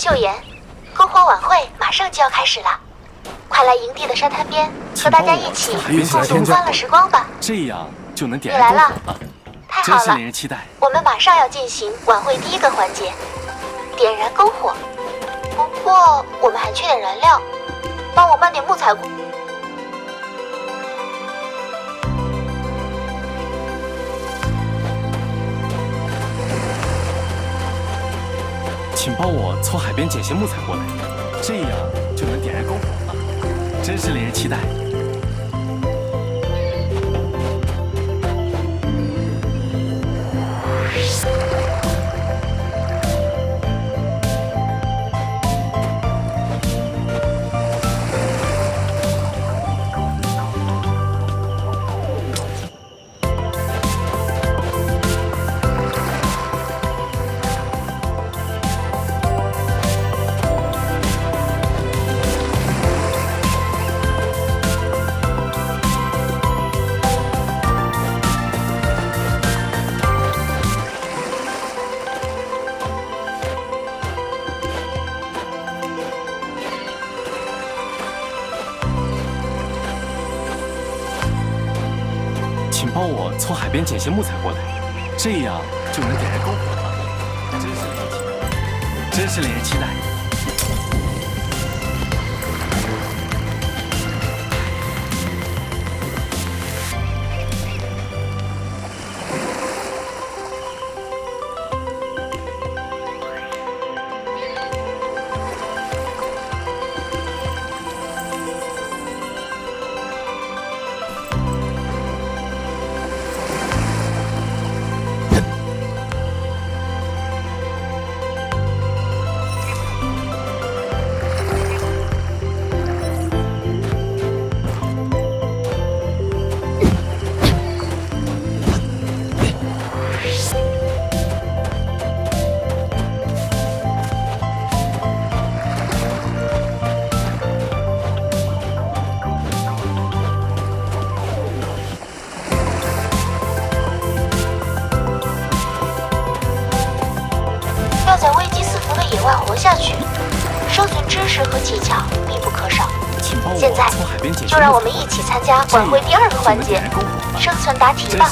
秀妍，篝火晚会马上就要开始了，快来营地的沙滩边，和大家一起共度欢乐时光吧。这样就能点燃篝火了，太好了，真是令人期待。我们马上要进行晚会第一个环节，点燃篝火。不过我们还缺点燃料，帮我搬点木材过。请帮我从海边捡些木材过来，这样就能点燃篝火了，真是令人期待。请帮我从海边捡些木材过来，这样就能点燃篝火了，真是令人期待。要在危机四伏的野外活下去，生存知识和技巧必不可少。现在就让我们一起参加晚会第二个环节——生存答题吧，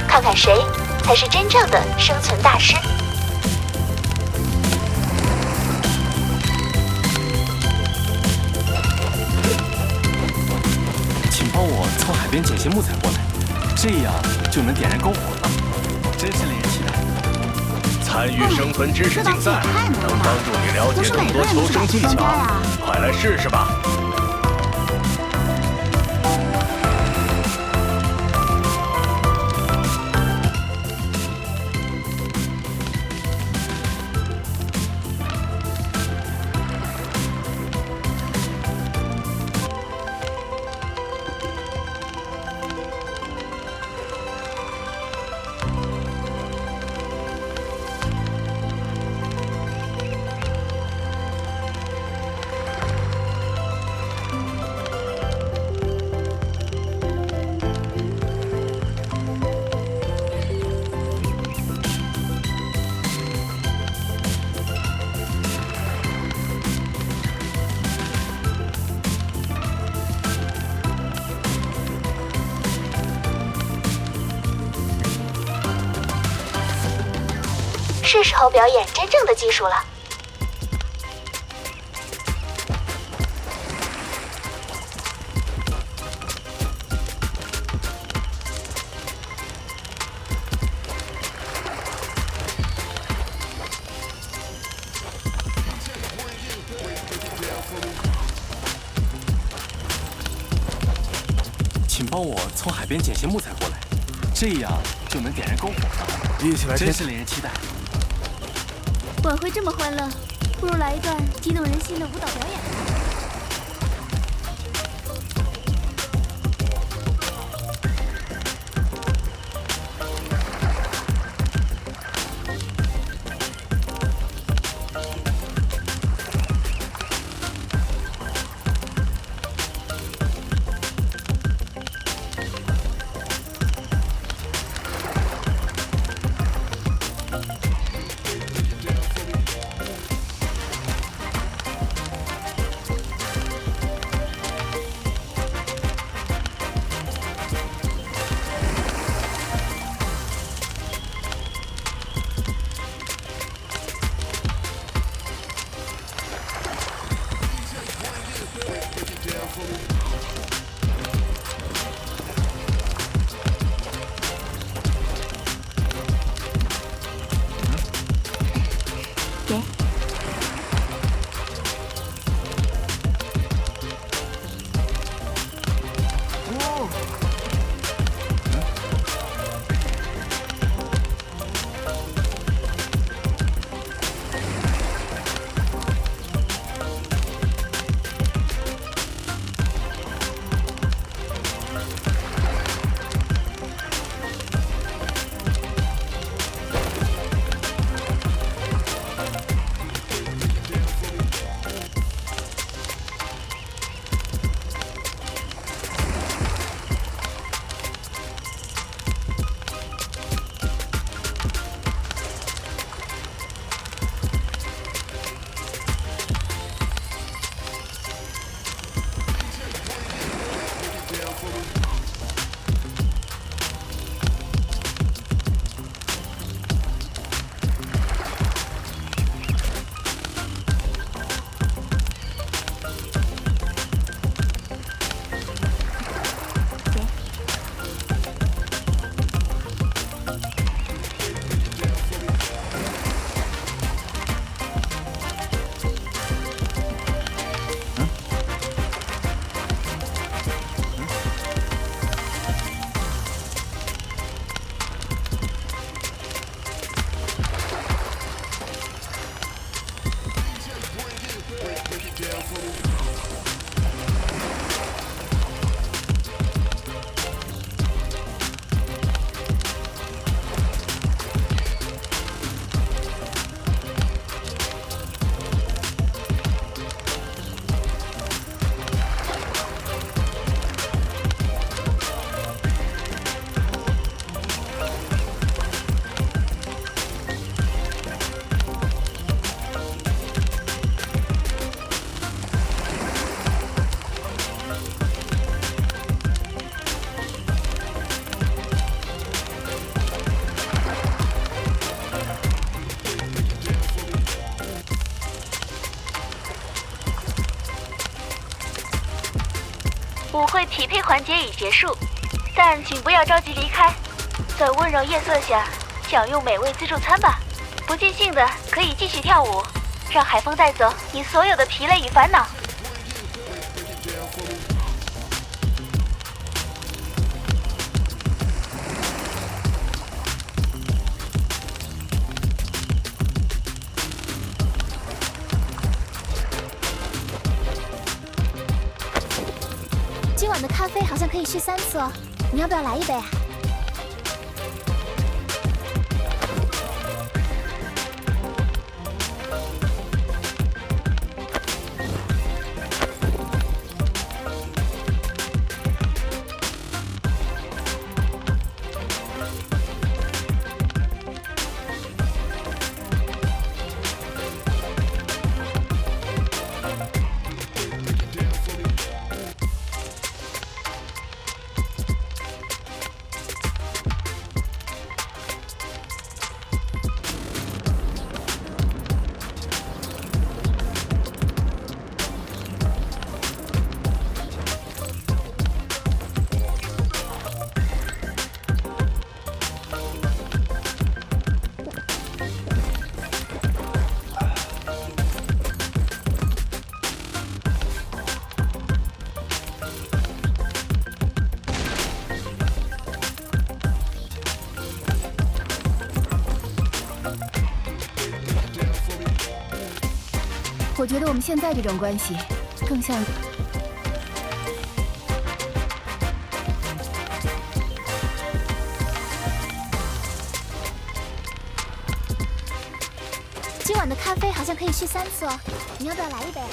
看看谁才是真正的生存大师。请帮我从海边捡些木材过来，这样就能点燃篝火了，真是令人期待。参与生存知识竞赛，能帮助你了解更多求生技巧，快来试试吧！是时候表演真正的技术了。请帮我从海边捡些木材过来，这样就能点燃篝火了，一起来，真是令人期待。晚会这么欢乐，不如来一段激动人心的舞蹈表演。舞会匹配环节已结束，但请不要着急离开，在温柔夜色下享用美味自助餐吧。不尽兴的可以继续跳舞，让海风带走你所有的疲累与烦恼。今晚的咖啡好像可以续3次哦，你要不要来一杯啊？我觉得我们现在这种关系，更像……今晚的咖啡好像可以续3次哦，你要不要来一杯啊？